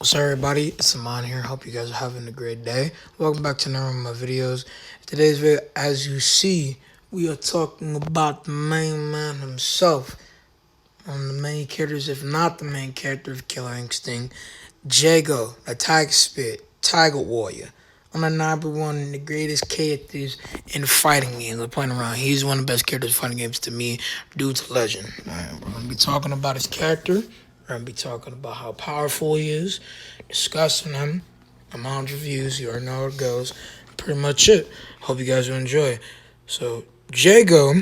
What's up, everybody? It's Amon here. Hope you guys are having a great day. Welcome back to another one of my videos. Today's video, as you see, we are talking about the main man himself. One of the main characters, if not the main character of Killer Instinct, Jago, the Tiger Spit, Tiger Warrior. On the number one, the greatest characters in fighting games. I'm playing around. He's one of the best characters in fighting games to me. Dude's a legend. Alright, we're going to be talking about his character. We're going to be talking about how powerful he is, discussing him, amount of reviews. You already know how it goes. Pretty much it. Hope you guys will enjoy. So, Jago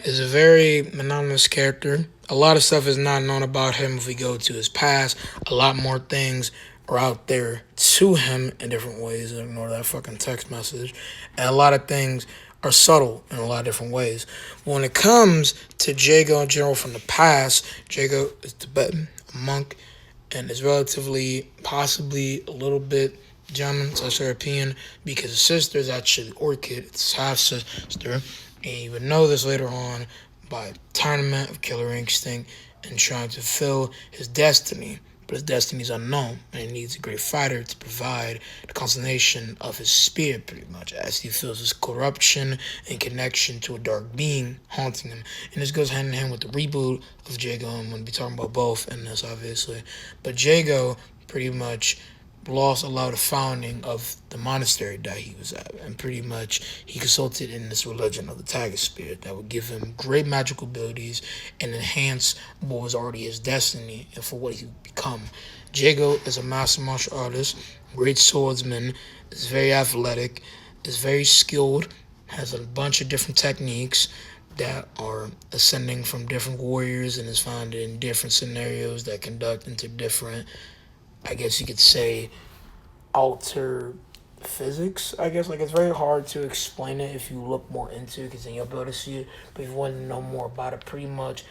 is a very monotonous character. A lot of stuff is not known about him if we go to his past. A lot more things are out there to him in different ways. Ignore that fucking text message. And a lot of things are subtle in a lot of different ways. When it comes to Jago in general from the past, Jago is Tibetan, a monk, and is relatively, possibly a little bit German, slash European, because his sister is actually Orchid, it's half sister, and you would know this later on by Tournament of Killer Instinct and trying to fulfill his destiny. But his destiny is unknown, and he needs a great fighter to provide the consolation of his spirit, pretty much, as he feels his corruption and connection to a dark being haunting him. And this goes hand in hand with the reboot of Jago. I'm going to be talking about both in this, obviously. But Jago pretty much lost a lot of the founding of the monastery that he was at, and pretty much he consulted in this religion of the Tiger Spirit that would give him great magical abilities and enhance what was already his destiny and for what he would become. Jago is a master martial artist, great swordsman, is very athletic, is very skilled, has a bunch of different techniques that are ascending from different warriors and is found in different scenarios that conduct into different, I guess you could say, alter physics. I guess, like, it's very hard to explain it if you look more into it, because then you'll be able to see it. But if you want to know more about it, pretty much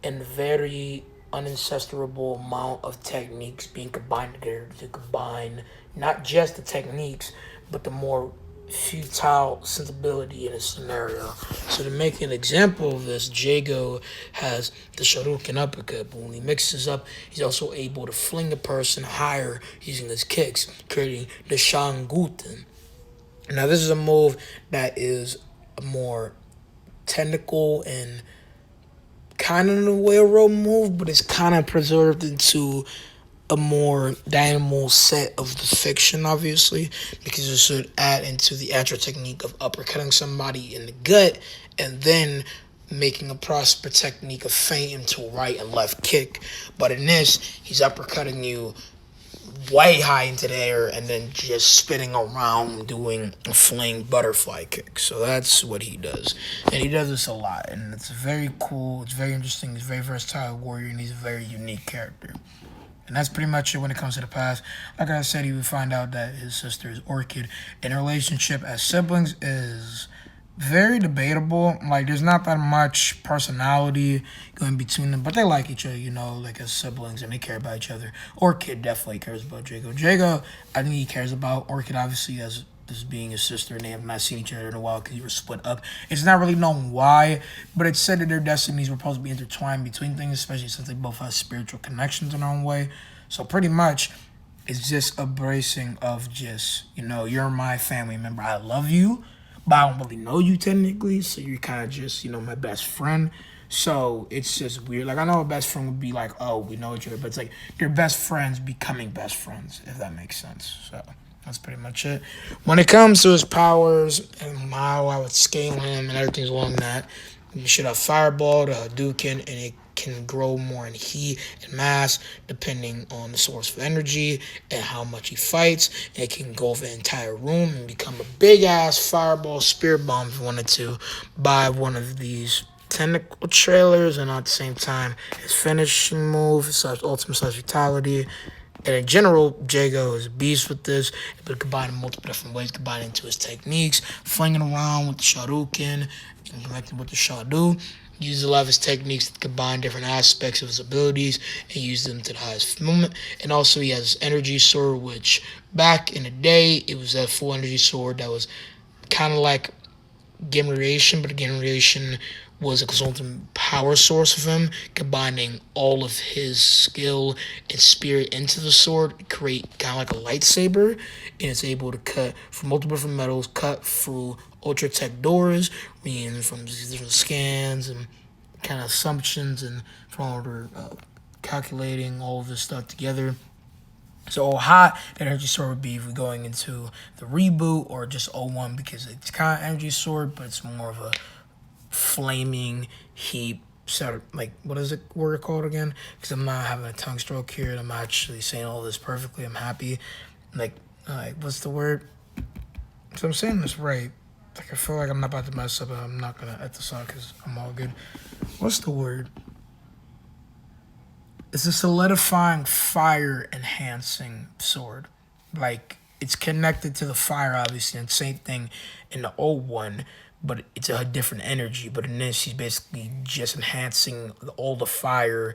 in very unancestorable amount of techniques being combined together to combine not just the techniques, but the more futile sensibility in a scenario. So to make an example of this, Jago has the Shoryuken uppercut, but when he mixes up, he's also able to fling a person higher using his kicks, creating the Shanguten. Now this is a move that is a more technical and kind of a railroad move, but it's kind of preserved into a more dynamo set of the fiction, obviously, because it should add into the actual technique of uppercutting somebody in the gut and then making a prosper technique of feint into a right and left kick. But in this, he's uppercutting you way high into the air and then just spinning around doing a fling butterfly kick. So that's what he does. And he does this a lot. And it's very cool. It's very interesting. He's a very versatile warrior, and he's a very unique character. And that's pretty much it when it comes to the past. Like I said, he would find out that his sister is Orchid. And their relationship as siblings is very debatable. Like, there's not that much personality going between them, but they like each other, like as siblings, and they care about each other. Orchid definitely cares about Jago. Jago, I think he cares about Orchid, obviously, as this being his sister, and they have not seen each other in a while because they were split up. It's not really known why, but it's said that their destinies were supposed to be intertwined between things, especially since they both have spiritual connections in their own way. So pretty much, it's just a bracing of just, you're my family member. I love you, but I don't really know you technically, so you're kind of just, my best friend. So it's just weird. Like, I know a best friend would be like, oh, we know each other, but it's like they're best friends becoming best friends, if that makes sense. So that's pretty much it. When it comes to his powers and how I would scale him and everything along that, you should have Fireball, the Hadouken, and it can grow more in heat and mass depending on the source of energy and how much he fights. And it can go over the entire room and become a big-ass Fireball Spirit Bomb if you wanted to buy one of these technical trailers. And at the same time, his finishing move, such ultimate slash vitality. And in general, Jago is a beast with this, but combined in multiple different ways, combined into his techniques, flinging around with the Shoryuken and connecting with the Shadu. He uses a lot of his techniques to combine different aspects of his abilities and use them to the highest moment. And also, he has his energy sword, which back in the day, it was that full energy sword that was kind of like Generation, but Generation was a consultant power source of him, combining all of his skill and spirit into the sword, create kind of like a lightsaber, and it's able to cut from multiple different metals, cut through ultra tech doors, meaning from different scans and kind of assumptions and from order calculating all of this stuff together. So hot energy sword would be if we're going into the reboot or just O1 because it's kind of energy sword, but it's more of a flaming heat set of, like, what is it word called again? Because I'm not having a tongue stroke here and I'm actually saying all this perfectly. I'm happy. Like what's the word? So I'm saying this right. Like I feel like I'm not about to mess up, but I'm not gonna at the song because I'm all good. What's the word? It's a solidifying fire enhancing sword. Like it's connected to the fire obviously, and same thing in the old one, but it's a different energy. But in this, he's basically just enhancing all the fire,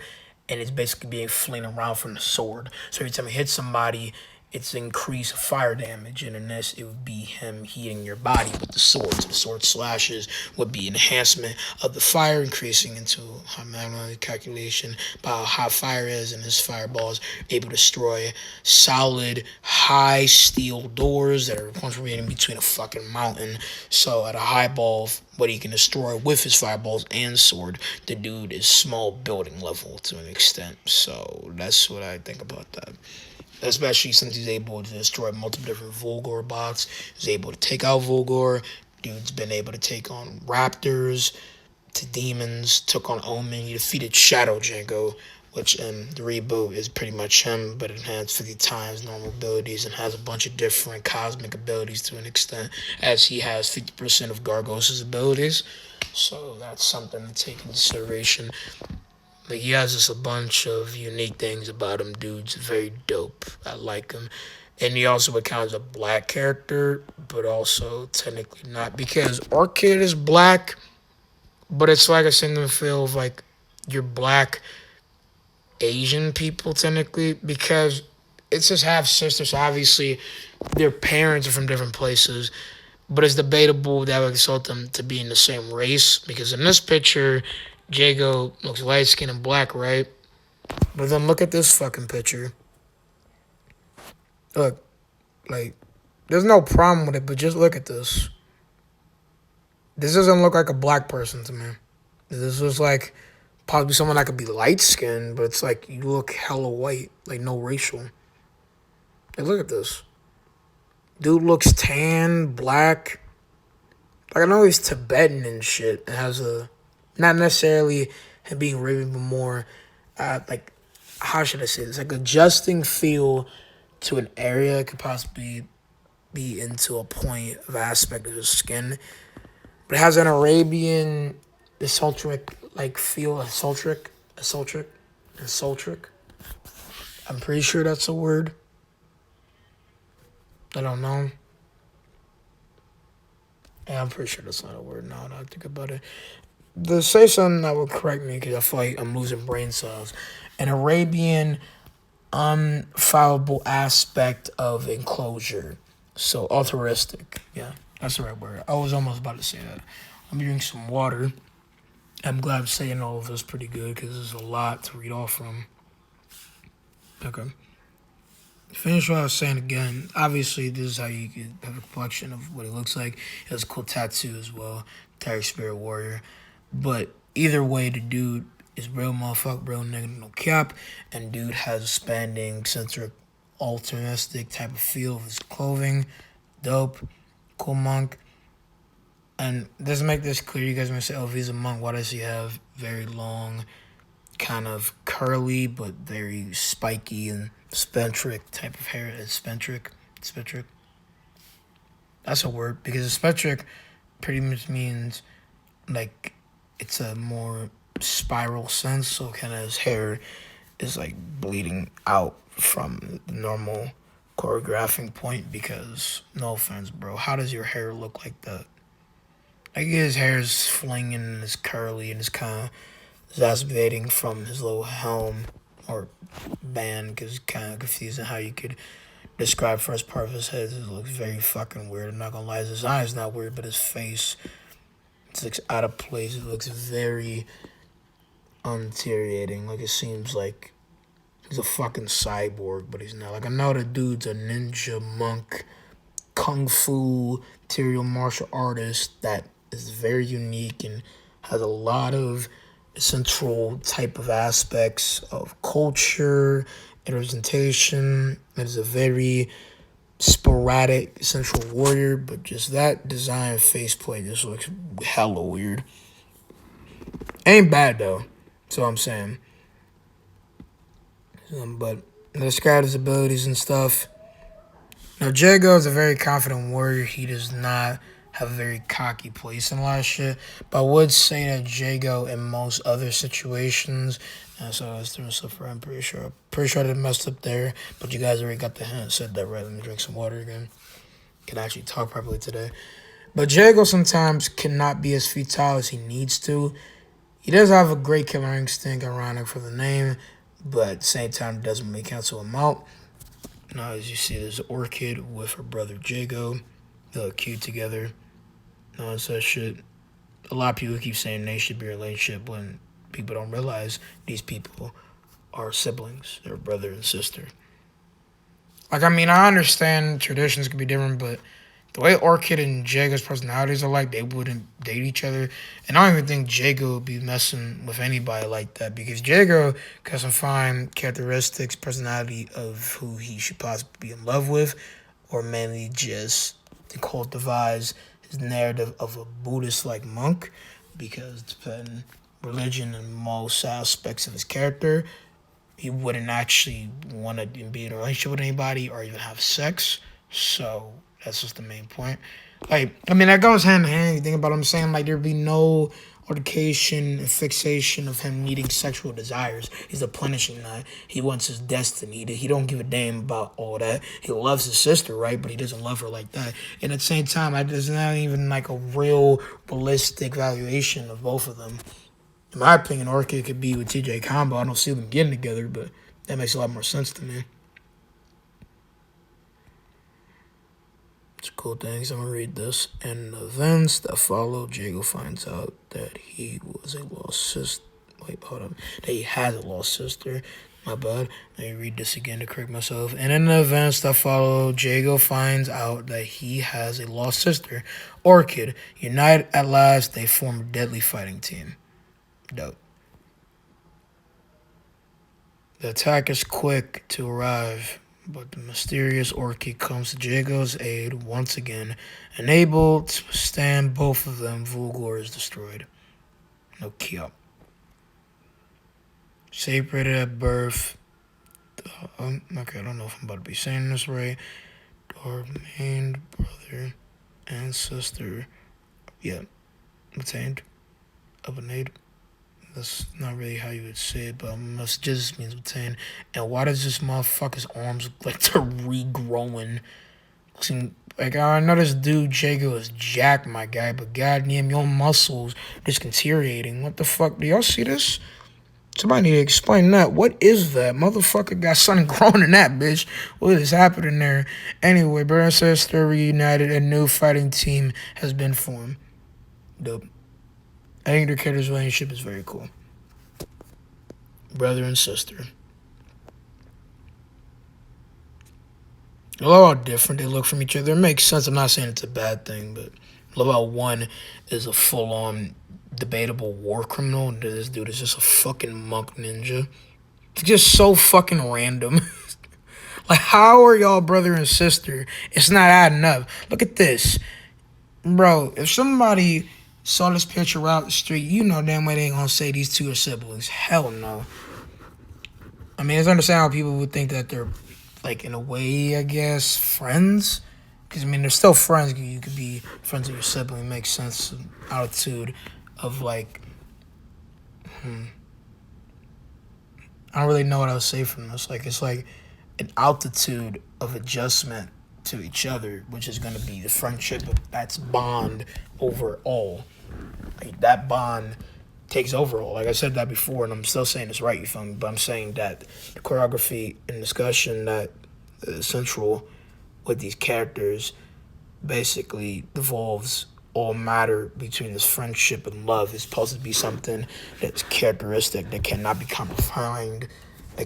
and it's basically being flinged around from the sword. So every time he hits somebody, it's increased fire damage, and in this, it would be him heating your body with the sword. So the sword slashes would be enhancement of the fire, increasing into high manual calculation about how hot fire is, and his fireballs able to destroy solid, high steel doors that are concentrating between a fucking mountain. So at a high ball, what he can destroy with his fireballs and sword, the dude is small building level to an extent. So that's what I think about that. Especially since he's able to destroy multiple different Volgor bots. He's able to take out Volgor. Dude's been able to take on Raptors, to demons, took on Omen. He defeated Shadow Jago, which in the reboot is pretty much him, but enhanced 50 times normal abilities and has a bunch of different cosmic abilities to an extent, as he has 50% of Gargos' abilities. So that's something to take into consideration. Like, he has just a bunch of unique things about him, dude's very dope. I like him. And he also accounts a black character, but also technically not. Because our kid is black, but it's like a single feel of like you're black Asian people technically. Because it's just half sisters. So obviously, their parents are from different places. But it's debatable that would result them to be in the same race. Because in this picture, Jago looks light skinned and black, right? But then look at this fucking picture. Look, like, there's no problem with it, but just look at this. This doesn't look like a black person to me. This looks like possibly someone that could be light skinned, but it's like you look hella white, like no racial. Hey, look at this. Dude looks tan, black. Like, I know he's Tibetan and shit. It has a, not necessarily him being Raven, but more, like, how should I say this? Like, adjusting feel to an area could possibly be into a point of aspect of his skin. But it has an Arabian, esoteric, like, feel, esoteric. I'm pretty sure that's a word. I don't know. Yeah, I'm pretty sure that's not a word now that I think about it. To say something that would correct me because I feel like I'm losing brain cells. An Arabian unfallible aspect of enclosure. So altruistic. Yeah, that's the right word. I was almost about to say that. I'm drinking some water. I'm glad I'm saying all of this pretty good because there's a lot to read off from. Okay. Finish what I was saying again. Obviously, this is how you get have a complexion of what he looks like. He has a cool tattoo as well. Tiger Spirit Warrior. But either way, the dude is real motherfucker, real nigga, no cap. And dude has a spanning, centric, altruistic type of feel of his clothing. Dope. Cool monk. And let's make this clear. You guys might say, oh, if he's a monk, why does he have very long, kind of curly, but very spiky and spentric type of hair? It's spentric. That's a word, because spentric pretty much means like it's a more spiral sense. So kind of his hair is like bleeding out from the normal choreographing point. Because no offense, bro, how does your hair look like that? Like his hair is flinging and it's curly and it's kind of exacerbating from his little helm or band, because it's kind of confusing how you could describe first part of his head. It looks very fucking weird. I'm not gonna lie, his eyes not weird, but his face looks out of place. It looks very undeteriorating. Like, it seems like he's a fucking cyborg, but he's not. Like, I know the dude's a ninja monk, kung fu, material martial artist that is very unique and has a lot of central type of aspects of culture and representation. It is a very sporadic central warrior, but just that design faceplate just looks hella weird. Ain't bad though, that's what I'm saying. But describe his abilities and stuff. Now, Jago is a very confident warrior. He does not have a very cocky place in a lot of shit. But I would say that Jago, in most other situations, so I was doing stuff for I'm pretty sure. Pretty sure I didn't mess up there. But you guys already got the hint. Said that right. Let me drink some water again. Can actually talk properly today. But Jago sometimes cannot be as futile as he needs to. He does have a great killer instinct, ironic for the name, but at the same time, it doesn't really cancel him out. Now, as you see, there's an Orchid with her brother Jago. They look cute together. No, it's that shit. A lot of people keep saying they should be a relationship when people don't realize these people are siblings. They're brother and sister. Like, I mean, I understand traditions could be different, but the way Orchid and Jago's personalities are like, they wouldn't date each other. And I don't even think Jago would be messing with anybody like that, because Jago got some fine characteristics, personality of who he should possibly be in love with, or mainly just to cultivate his narrative of a Buddhist-like monk, because depending religion and most aspects of his character, he wouldn't actually want to be in a relationship with anybody or even have sex. So that's just the main point. Like, I mean, that goes hand in hand. You think about what I'm saying? Like, there'd be no altercation and fixation of him needing sexual desires. He's a punishing that. He wants his destiny. He don't give a damn about all that. He loves his sister, right? But he doesn't love her like that. And at the same time, there's not even like a real realistic valuation of both of them. In my opinion, Orchid could be with TJ Combo. I don't see them getting together, but that makes a lot more sense to me. It's cool things. I'm going to read this. In the events that follow, Jago finds out that he was a lost sister. Wait, hold up. That he has a lost sister. My bad. Let me read this again to correct myself. And in the events that follow, Jago finds out that he has a lost sister, Orchid. United at last, they form a deadly fighting team. Dope. The attack is quick to arrive, but the mysterious Orchid comes to Jago's aid once again, unable to withstand both of them. Vulgor is destroyed. No Kyop. Separated at birth. Okay, I don't know if I'm about to be saying this right. Dormained brother and sister. Yeah. Obtained. Of an aid. That's not really how you would say it, but must just means obtain. And why does this motherfucker's arms look like they're regrowing? Like, I know this dude Jago is jacked, my guy, but goddamn, your muscles just deteriorating. What the fuck? Do y'all see this? Somebody need to explain that. What is that? Motherfucker got something growing in that bitch. What is happening there? Anyway, brother and sister reunited. A new fighting team has been formed. Dope. I think their character's relationship is very cool. Brother and sister. I love how different they look from each other. It makes sense. I'm not saying it's a bad thing, but I love how one is a full-on debatable war criminal, and this dude is just a fucking monk ninja. It's just so fucking random. Like, how are y'all brother and sister? It's not adding up. Look at this. Bro, if somebody saw this picture out the street, you know damn well they ain't gonna say these two are siblings. Hell no. I mean, it's understandable people would think that they're, like, in a way, I guess, friends. Because, I mean, they're still friends. You could be friends with your sibling. It makes sense. Altitude of, like, I don't really know what I would say from this. Like, it's like an altitude of adjustment to each other, which is going to be the friendship that's bond overall. Like, that bond takes overall. Like I said that before, and I'm still saying it's right, you feel me? But I'm saying that the choreography and discussion that is central with these characters basically devolves all matter between this friendship and love is supposed to be something that's characteristic that cannot be comprehended.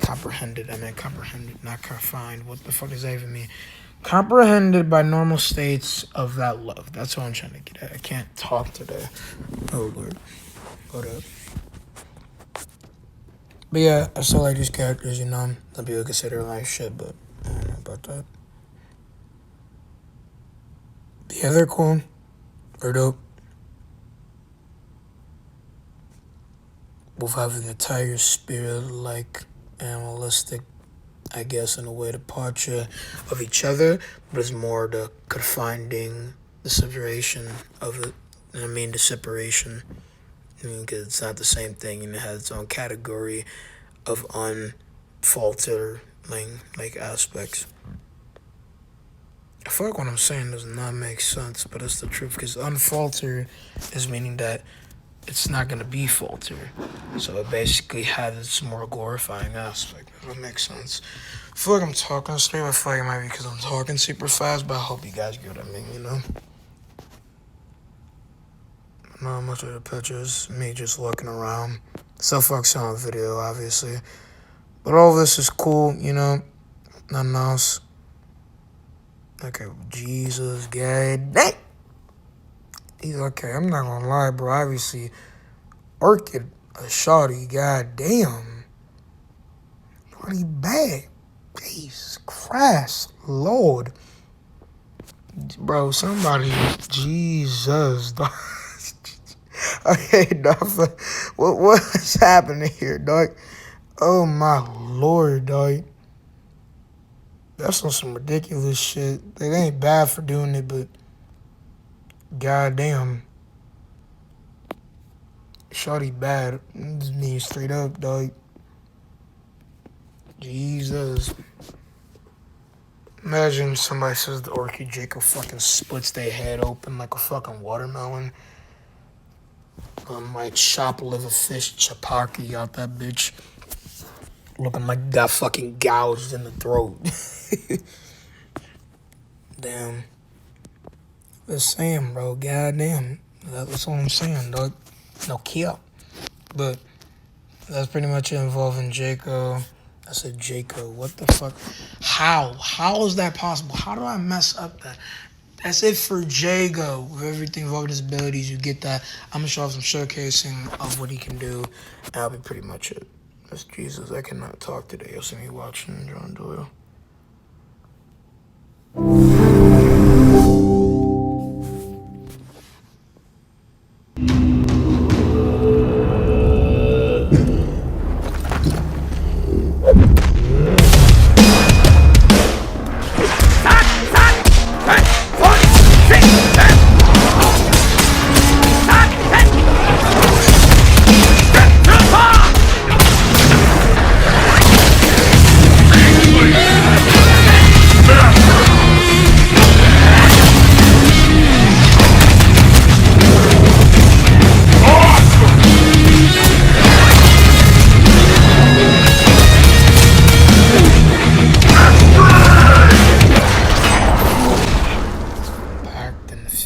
Comprehended, not confined. What the fuck does that even mean? Comprehended by normal states of that love. That's what I'm trying to get at. I can't talk today. Oh, Lord. Hold up. But yeah, I still like these characters, you know. Some people consider like shit, but I don't know about that. But yeah, they're cool. They're dope. Both have an entire spirit, like animalistic, I guess, in a way, departure of each other, but it's more the confining, the separation of it. And I mean, the separation. I mean, because it's not the same thing, and it has its own category of unfaltering, like aspects. I feel like what I'm saying does not make sense, but it's the truth, because unfalter is meaning that it's not going to be falter. So it basically has its more glorifying aspect. If that makes sense. I feel like I'm talking straight. I feel like it might be because I'm talking super fast, but I hope you guys get what I mean, you know? Not much of the pictures. Me just looking around. Self-focusing on video, obviously. But all of this is cool, you know? Nothing else. Okay, Jesus, God dang! He's okay. I'm not gonna lie, bro. Obviously, Orchid, a shawty, goddamn. Pretty bad. Jesus Christ, Lord. Bro, somebody, Jesus. Okay, dog. What is happening here, dog? Oh my Lord, dog. That's on some ridiculous shit. It ain't bad for doing it, but goddamn. Shawty bad. This means straight up, dog. Jesus. Imagine somebody says the Orchid Jacob fucking splits their head open like a fucking watermelon. Like chop liver fish chapaki out that bitch. Looking like got fucking gouged in the throat. Damn. Just saying, bro. Goddamn. That's what I'm saying, dog. No kill. But that's pretty much it involving Jaco. I said Jaco. What the fuck? How? How is that possible? How do I mess up that? That's it for Jago. With everything involving his abilities, you get that. I'm gonna show off some showcasing of what he can do. And that'll be pretty much it. That's Jesus. I cannot talk today. You'll see me watching John Doyle.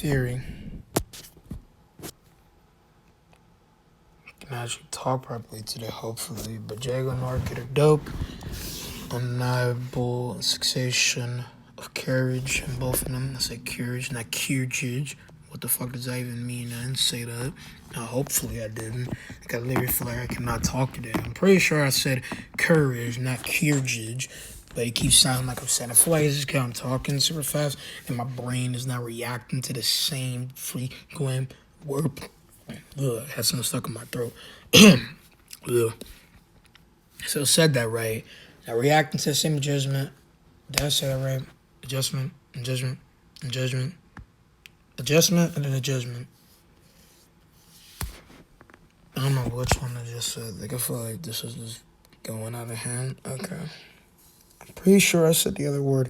Fury. Can actually talk properly today, hopefully. But Jago and Orchid are dope. Undeniable succession of courage in both of them. I say courage, not courage. What the fuck does that even mean? I didn't say that. Hopefully I didn't. I got literally feel like I cannot talk today. I'm pretty sure I said courage, not courage. But it keeps sounding like I'm saying. I feel like it's just because I'm talking super fast and my brain is not reacting to the same frequent word. Ugh, I had something stuck in my throat. Ugh. So said that right. Now reacting to the same judgment. Did I say that right? Adjustment and judgment and judgment. Adjustment and then adjustment. I don't know which one I just said. Like I feel like this is just going out of hand. Okay. I'm pretty sure I said the other word.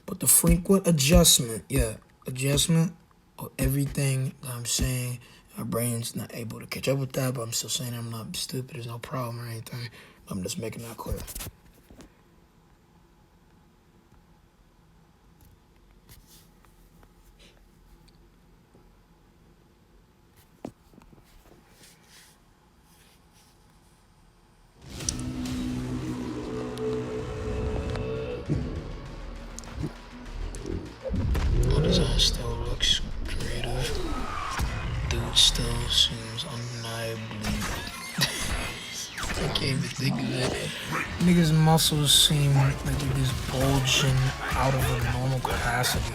But the frequent adjustment, yeah. Adjustment of everything that I'm saying. My brain's not able to catch up with that, but I'm still saying I'm not stupid. There's no problem or anything. I'm just making that clear. it. Niggas' muscles seem like they're just bulging out of a normal capacity.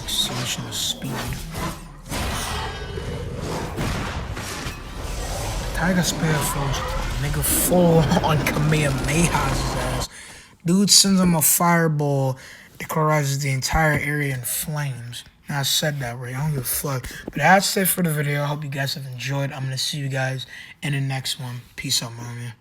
Exceptional speed. Tiger Spear falls, nigga full on Kamehameha's ass. Dude sends him a fireball that cauterizes the entire area in flames. Now I said that right, I don't give a fuck. But that's it for the video. I hope you guys have enjoyed. I'm gonna see you guys in the next one. Peace out, my man.